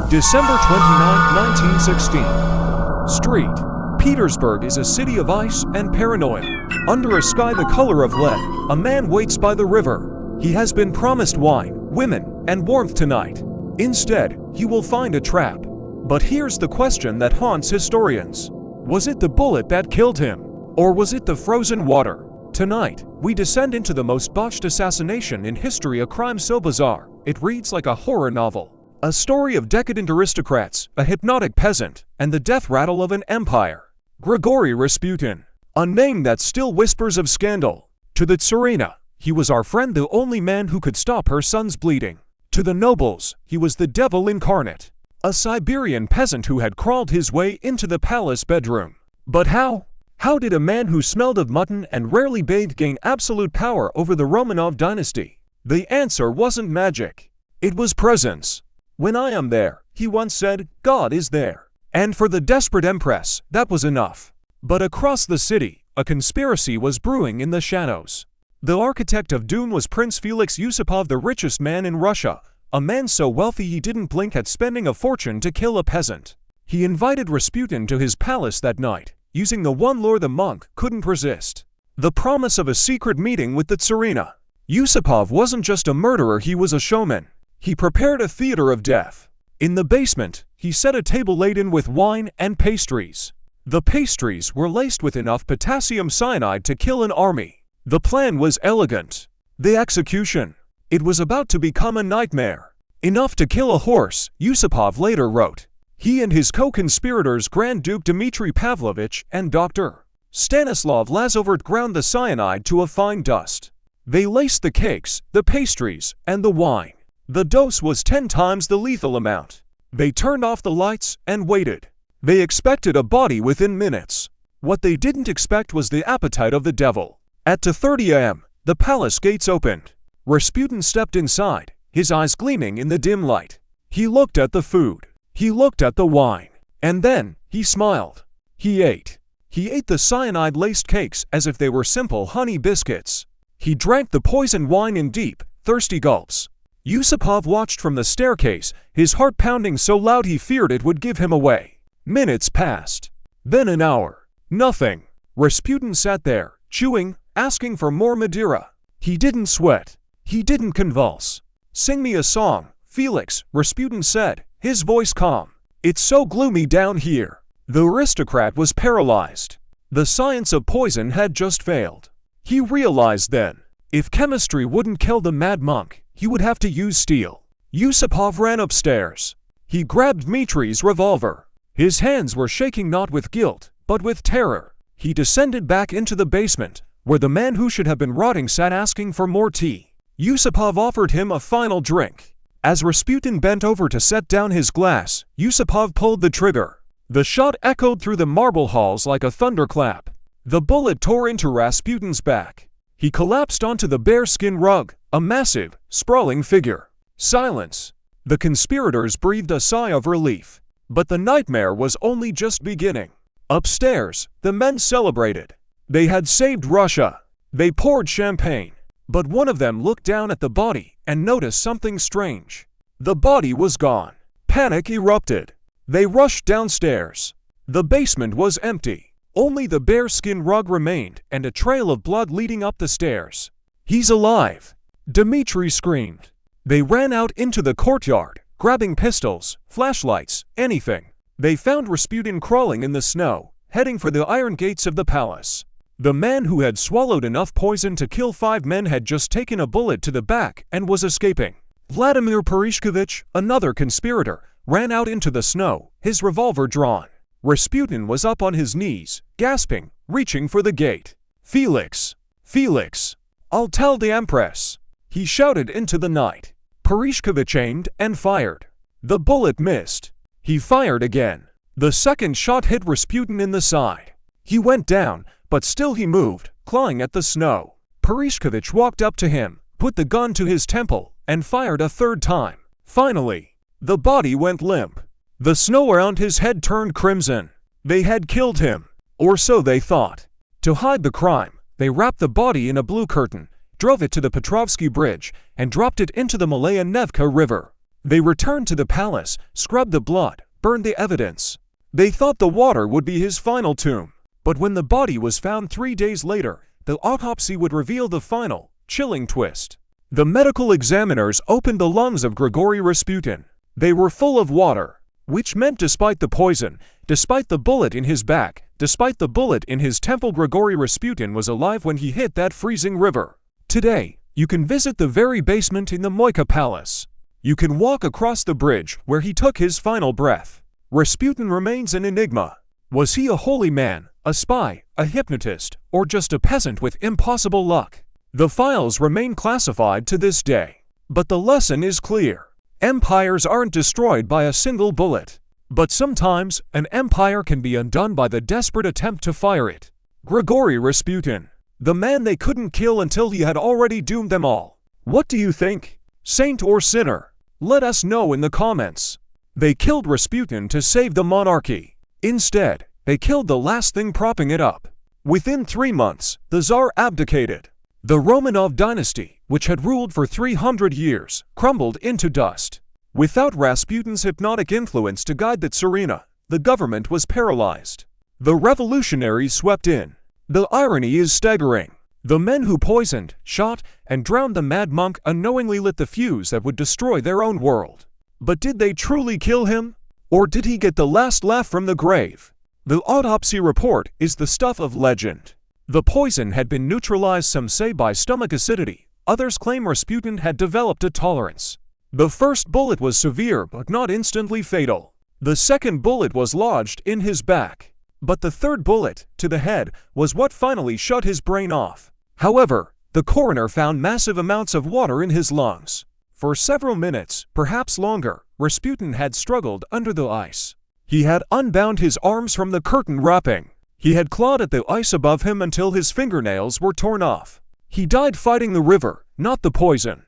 December 29, 1916. Street. Petersburg is a city of ice and paranoia. Under a sky the color of lead, a man waits by the river. He has been promised wine, women, and warmth tonight. Instead, he will find a trap. But here's the question that haunts historians. Was it the bullet that killed him? Or was it the frozen water? Tonight, we descend into the most botched assassination in history, a crime so bizarre, it reads like a horror novel. A story of decadent aristocrats, a hypnotic peasant, and the death rattle of an empire. Grigori Rasputin, a name that still whispers of scandal. To the Tsarina, he was our friend, the only man who could stop her son's bleeding. To the nobles, he was the devil incarnate. A Siberian peasant who had crawled his way into the palace bedroom. But how? How did a man who smelled of mutton and rarely bathed gain absolute power over the Romanov dynasty? The answer wasn't magic. It was presence. "When I am there," he once said, "God is there." And for the desperate empress, that was enough. But across the city, a conspiracy was brewing in the shadows. The architect of doom was Prince Felix Yusupov, the richest man in Russia, a man so wealthy he didn't blink at spending a fortune to kill a peasant. He invited Rasputin to his palace that night, using the one lure the monk couldn't resist: the promise of a secret meeting with the Tsarina. Yusupov wasn't just a murderer, he was a showman. He prepared a theater of death. In the basement, he set a table laden with wine and pastries. The pastries were laced with enough potassium cyanide to kill an army. The plan was elegant. The execution, it was about to become a nightmare. Enough to kill a horse, Yusupov later wrote. He and his co-conspirators, Grand Duke Dmitry Pavlovich and Dr. Stanislav Lazovert, ground the cyanide to a fine dust. They laced the cakes, the pastries, and the wine. The dose was 10 times the lethal amount. They turned off the lights and waited. They expected a body within minutes. What they didn't expect was the appetite of the devil. At 2:30 a.m., the palace gates opened. Rasputin stepped inside, his eyes gleaming in the dim light. He looked at the food. He looked at the wine. And then, he smiled. He ate. He ate the cyanide-laced cakes as if they were simple honey biscuits. He drank the poisoned wine in deep, thirsty gulps. Yusupov watched from the staircase, his heart pounding so loud he feared it would give him away. Minutes passed. Then an hour. Nothing. Rasputin sat there, chewing, asking for more Madeira. He didn't sweat. He didn't convulse. "Sing me a song, Felix," Rasputin said, his voice calm. "It's so gloomy down here." The aristocrat was paralyzed. The science of poison had just failed. He realized then, if chemistry wouldn't kill the mad monk, he would have to use steel. Yusupov ran upstairs. He grabbed Dmitry's revolver. His hands were shaking not with guilt, but with terror. He descended back into the basement, where the man who should have been rotting sat asking for more tea. Yusupov offered him a final drink. As Rasputin bent over to set down his glass, Yusupov pulled the trigger. The shot echoed through the marble halls like a thunderclap. The bullet tore into Rasputin's back. He collapsed onto the bearskin rug, a massive, sprawling figure. Silence. The conspirators breathed a sigh of relief. But the nightmare was only just beginning. Upstairs, the men celebrated. They had saved Russia. They poured champagne. But one of them looked down at the body and noticed something strange. The body was gone. Panic erupted. They rushed downstairs. The basement was empty. Only the bearskin rug remained and a trail of blood leading up the stairs. "He's alive!" Dmitry screamed. They ran out into the courtyard, grabbing pistols, flashlights, anything. They found Rasputin crawling in the snow, heading for the iron gates of the palace. The man who had swallowed enough poison to kill 5 men had just taken a bullet to the back and was escaping. Vladimir Perishkovich, another conspirator, ran out into the snow, his revolver drawn. Rasputin was up on his knees, gasping, reaching for the gate. "Felix! Felix! I'll tell the Empress!" He shouted into the night. Perishkovich aimed and fired. The bullet missed. He fired again. The second shot hit Rasputin in the side. He went down, but still he moved, clawing at the snow. Perishkovich walked up to him, put the gun to his temple, and fired a third time. Finally, the body went limp. The snow around his head turned crimson. They had killed him, or so they thought. To hide the crime, they wrapped the body in a blue curtain, drove it to the Petrovsky Bridge, and dropped it into the Malaya Nevka River. They returned to the palace, scrubbed the blood, burned the evidence. They thought the water would be his final tomb. But when the body was found 3 days later, the autopsy would reveal the final, chilling twist. The medical examiners opened the lungs of Grigori Rasputin. They were full of water, which meant despite the poison, despite the bullet in his back, despite the bullet in his temple, Grigori Rasputin was alive when he hit that freezing river. Today, you can visit the very basement in the Moika Palace. You can walk across the bridge where he took his final breath. Rasputin remains an enigma. Was he a holy man, a spy, a hypnotist, or just a peasant with impossible luck? The files remain classified to this day. But the lesson is clear. Empires aren't destroyed by a single bullet. But sometimes, an empire can be undone by the desperate attempt to fire it. Grigori Rasputin, the man they couldn't kill until he had already doomed them all. What do you think? Saint or sinner? Let us know in the comments. They killed Rasputin to save the monarchy. Instead, they killed the last thing propping it up. Within 3 months, the Tsar abdicated. The Romanov dynasty, which had ruled for 300 years, crumbled into dust. Without Rasputin's hypnotic influence to guide the Tsarina, the government was paralyzed. The revolutionaries swept in. The irony is staggering. The men who poisoned, shot, and drowned the mad monk unknowingly lit the fuse that would destroy their own world. But did they truly kill him? Or did he get the last laugh from the grave? The autopsy report is the stuff of legend. The poison had been neutralized, some say by stomach acidity, others claim Rasputin had developed a tolerance. The first bullet was severe but not instantly fatal. The second bullet was lodged in his back. But the third bullet, to the head, was what finally shut his brain off. However, the coroner found massive amounts of water in his lungs. For several minutes, perhaps longer, Rasputin had struggled under the ice. He had unbound his arms from the curtain wrapping. He had clawed at the ice above him until his fingernails were torn off. He died fighting the river, not the poison.